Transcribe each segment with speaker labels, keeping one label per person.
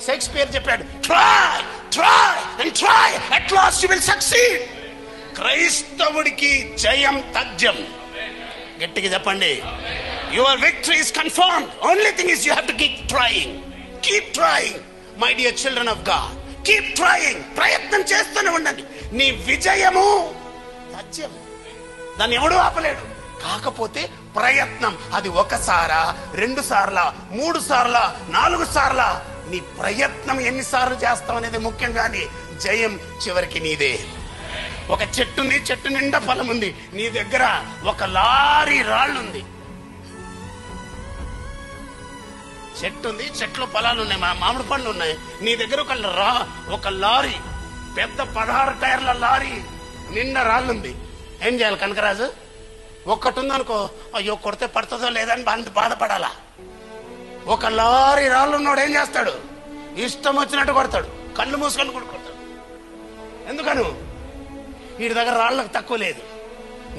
Speaker 1: Shakespeare చెప్పాడు, try try and try at last you will succeed. క్రైస్తవుడికి జయం తథ్యం. గట్టిగా చెప్పండి, your victory is confirmed. Only thing is you have to keep trying. Keep trying my dear children of God. Keep trying. ప్రయత్నం చేస్తూనే ఉండండి. నీ విజయము తథ్యం, దాన్ని ఎవడూ ఆపలేడు. కాకపోతే ప్రయత్నం, అది ఒకసారా, 2 సార్లా, 3 సార్లా, 4 సార్లా, నీ ప్రయత్నం ఎన్నిసార్లు చేస్తావు అనేది ముఖ్యం. కానీ జయం చివరికి నీదే. ఒక చెట్టు ఉంది, చెట్టు నిండా ఫలం ఉంది, నీ దగ్గర ఒక లారీ రాళ్ళుంది. చెట్టు ఉంది, చెట్లో ఫలాలు ఉన్నాయి, మామిడి పండ్లు ఉన్నాయి. నీ దగ్గర ఒక లారీ, పెద్ద 16 టైర్ల లారీ నిండా రాళ్ళుంది. ఏం చేయాలి కనకరాజు? ఒక్కటి ఉందనుకో, అయ్యో కొడితే పడుతుందో లేదని బాధపడాలా. ఒక లారీ రాళ్ళు ఉన్నాడు ఏం చేస్తాడు? ఇష్టం వచ్చినట్టు కొడతాడు, కళ్ళు మూసుకొని కూడా కొడతాడు. ఎందుకను? వీడి దగ్గర రాళ్ళకు తక్కువ లేదు.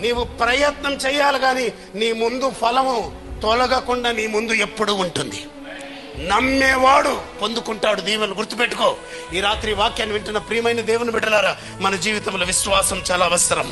Speaker 1: నీవు ప్రయత్నం చేయాలి, కానీ నీ ముందు ఫలము తొలగకుండా నీ ముందు ఎప్పుడు ఉంటుంది. నమ్మేవాడు పొందుకుంటాడు దీవెనలు. గుర్తుపెట్టుకో. ఈ రాత్రి వాక్యాన్ని వింటున్న ప్రియమైన దేవుని బిడ్డలారా, మన జీవితంలో విశ్వాసం చాలా అవసరం.